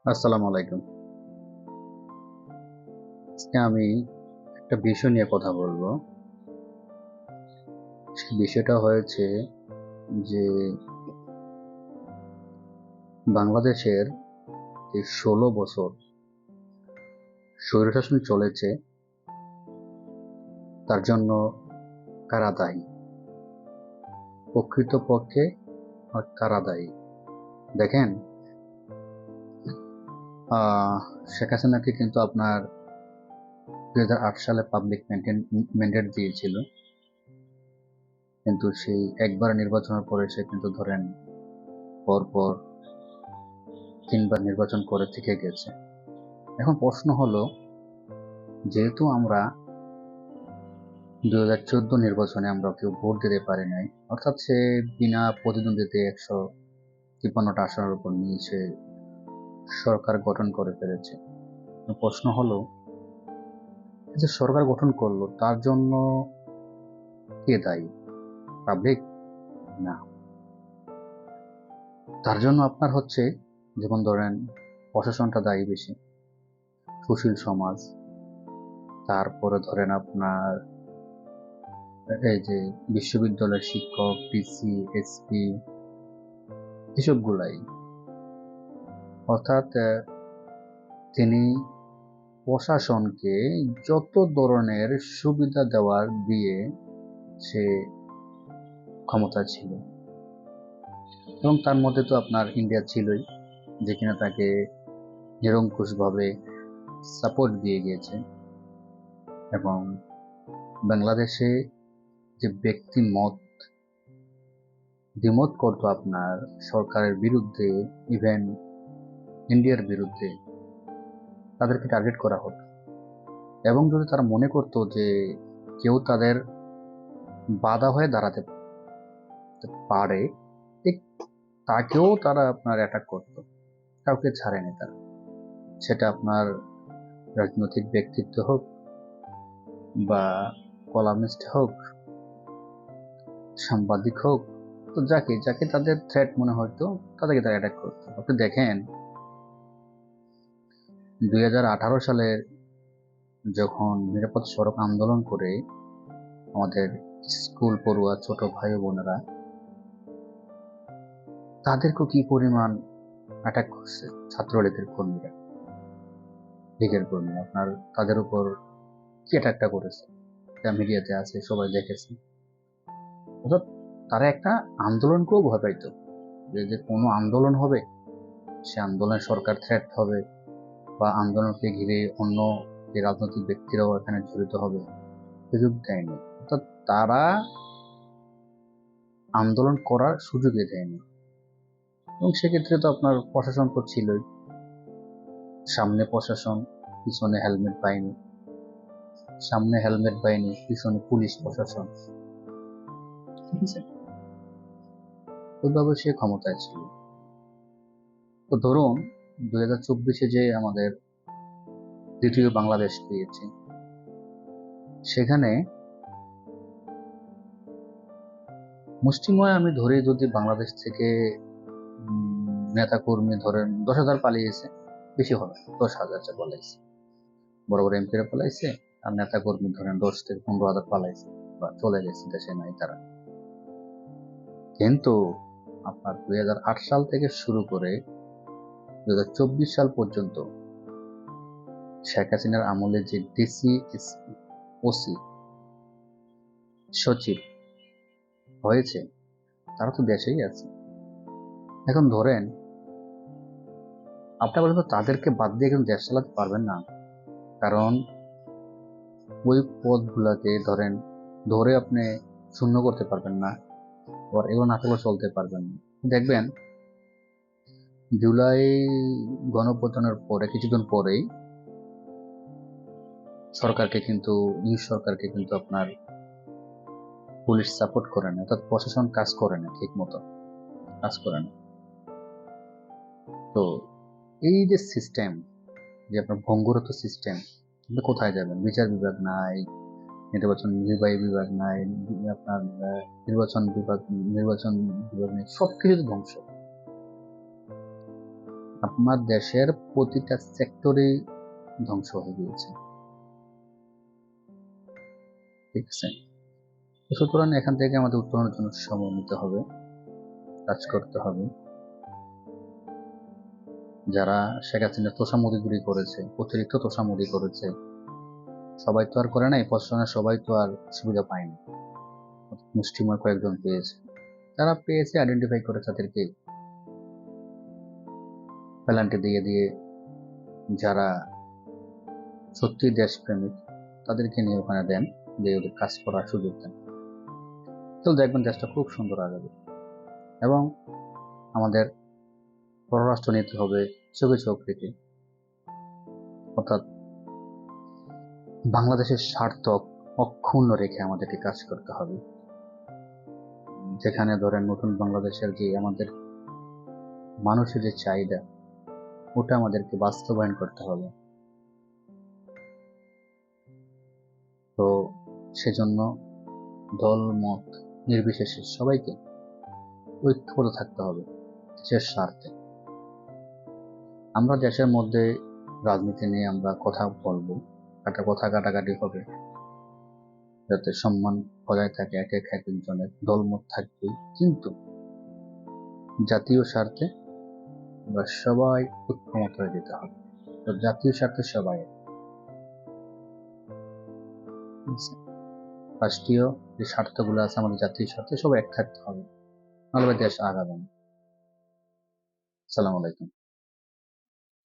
আসসালামু আলাইকুম। আজকে আমি একটা বিষয় নিয়ে কথা বলবো। সেই বিষয়টা হয়েছে যে বাংলাদেশের যে 16 বছর স্বৈরশাসন চলেছে তার জন্য কারা দায়ী? প্রকৃতপক্ষে কারা দায়ী? দেখেন, আহ শেখ হাসিনাকে কিন্তু আপনার 2008 সালে পাবলিক ম্যান্ডেট দিয়েছিল, কিন্তু সেই একবার নির্বাচনের পরে সে কিন্তু ধরেন পরপর 3বার নির্বাচন করে থেকে গেছে। এখন প্রশ্ন হলো, যেহেতু আমরা 2014 নির্বাচনে আমরা কেউ ভোট দিতে পারি নাই, অর্থাৎ সে বিনা প্রতিদ্বন্দ্বিতায় 153টা আসনের উপর নিয়ে সে সরকার গঠন করে ফেলেছে। প্রশ্ন হলো, এই যে সরকার গঠন করলো তার জন্য কে দায়ী? পাবলিক? না, তার জন্য আপনার হচ্ছে, যেমন ধরেন, প্রশাসনটা দায়ী বেশি, সুশীল সমাজ, তারপরে ধরেন আপনার এই যে বিশ্ববিদ্যালয়ের শিক্ষক, ডিসি, এসপি, এসবগুলাই। অর্থাৎ তিনি প্রশাসনকে যত ধরনের সুবিধা দেওয়ার দিয়ে সে ক্ষমতা ছিল, এবং তার মধ্যে তো আপনার ইন্ডিয়া ছিলই, যে কিনা তাকে নিরঙ্কুশভাবে সাপোর্ট দিয়ে গিয়েছে। এবং বাংলাদেশে যে ব্যক্তি দ্বিমত করতো আপনার সরকারের বিরুদ্ধে, ইভেন ইন্ডিয়ার বিরুদ্ধে, তাদেরকে টার্গেট করা হতো। এবং যদি তারা মনে করতো যে কেউ তাদের বাধা হয়ে দাঁড়াতে পারে, ঠিক তাকেও তারা আপনার অ্যাটাক করতো, কাউকে ছাড়েনি তারা। সেটা আপনার রাজনৈতিক ব্যক্তিত্ব হোক বা কলামিস্ট হোক, সাংবাদিক হোক, তো যাকে যাকে তাদের থ্রেট মনে হতো তাদেরকে তারা অ্যাটাক করতো। আপনি দেখেন, 2018 সালে যখন নিরাপদ সড়ক আন্দোলন করে আমাদের স্কুল পড়ুয়া ছোট ভাই বোনেরা, তাদেরকেও কি পরিমাণ অ্যাটাক করছে ছাত্রলীগের কর্মীরা, লীগের কর্মী আপনার, তাদের উপর কি অ্যাটাকটা করেছে, যা মিডিয়াতে আছে, সবাই দেখেছে। অর্থাৎ তারা একটা আন্দোলনকেও ভয় পাইতো, যে কোনো আন্দোলন হবে, সে আন্দোলনে সরকার থ্রেট হবে, বা আন্দোলনকে ঘিরে অন্য যে রাজনৈতিক ব্যক্তিরাও এখানে জড়িত হবে, সুযোগ দেয়নি। অর্থাৎ তারা আন্দোলন করার সুযোগই দেয়নি। এবং সেক্ষেত্রে তো আপনার প্রশাসন তো ছিলই, সামনে প্রশাসন, পিছনে হেলমেট বাহিনী, সামনে হেলমেট বাহিনী, পিছনে পুলিশ প্রশাসন, ঠিক আছে? ওইভাবে সে ক্ষমতায় ছিল। তো ধরুন, 2024 যে আমাদের দ্বিতীয় বাংলাদেশ পেয়েছে, সেখানে মুষ্টিময় আমি ধরে, যদি বাংলাদেশ থেকে নেতা কর্মী ধরেন 10,000 পালিয়েছে, বেশি হবে, 10,000 পালাইছে, বড় বড় এমপিরা পালাইছে, আর নেতা কর্মী ধরেন 10 থেকে 15,000 পালাইছে বা চলে গেছে, দেশে নাই তারা। কিন্তু আপনার 2008 সাল থেকে শুরু করে 2024 সাল পর্যন্ত শেখ হাসিনার আমলে যে ডিসি, এসপি, ওসি, সচিব হয়েছে, তারা তো দেশেই আছে। এখন ধরেন, আপনি বলেন তো, তাদেরকে বাদ দিয়ে কিন্তু দেশ চালাতে পারবেন না, কারণ ওই পদগুলাকে ধরে আপনি শূন্য করতে পারবেন না, আবার এগুলো না থাকলেও চলতে পারবেন না। দেখবেন, জুলাই গণঅভ্যুত্থানের পরে কিছুদিন পরেই সরকারকে কিন্তু আপনার পুলিশ সাপোর্ট করে না, অর্থাৎ প্রশাসন কাজ করে না, ঠিক মতো কাজ করে না। তো এই যে সিস্টেম, যে আপনার ভঙ্গুরত সিস্টেম, আপনি কোথায় যাবেন? বিচার বিভাগ নাই, নির্বাহী বিভাগ নাই, আপনার নির্বাচন বিভাগ নেই, সবকিছু ধ্বংস। আমার দেশের প্রতিটা সেক্টরে ধ্বংস হয়ে গিয়েছে। ঠিক আছে, সুতরাং এখান থেকে আমাদের উত্তরণের জন্য সময় নিতে হবে, কাজ করতে হবে। যারা শেখ হাসিনা তোষামোদী করেছে, অতিরিক্ত তোষামোদী করেছে, সবাই তো আর করে নাই, প্রশাসনের সবাই তো আর সুবিধা পায়নি, মুষ্টিমেয় কয়েকজন পেয়েছে। যারা পেয়েছে আইডেন্টিফাই করে তাদেরকে পেনাল্টি দিয়ে দিয়ে, যারা সত্যি দেশপ্রেমিক তাদেরকে নিয়ে ওখানে দেন, দিয়ে ওদের কাজ করার সুযোগ দেন। তো দেখবেন দেশটা খুব সুন্দর আগাবে। এবং আমাদের পররাষ্ট্র নীতি হবে চোখে চোখ রেখে, অর্থাৎ বাংলাদেশের স্বার্থ অক্ষুণ্ণ রেখে আমাদেরকে কাজ করতে হবে। যেখানে ধরেন নতুন বাংলাদেশের যে আমাদের মানুষের যে চাহিদা, ওটা আমাদেরকে বাস্তবায়ন করতে হবে। তো সেজন্য দল মত নির্বিশেষে সবাইকে ঐক্যবদ্ধ থাকতে হবে দেশের স্বার্থে। আমরা দেশের মধ্যে রাজনীতি নিয়ে আমরা কথা বলবো, কথা কাটাকাটি হবে, যাতে সম্মান বজায় থাকে, এক একজনের দলমত থাকবে, কিন্তু জাতীয় স্বার্থে আমরা সবাই ঐক্যমত হয়ে যেতে হবে। তো জাতীয় স্বার্থে সবাই, রাষ্ট্রীয় যে স্বার্থগুলো আছে আমাদের জাতীয় স্বার্থে সবাই এক থাকতে হবে, নাহলে দেশ আগাবে না। আসসালামু আলাইকুম।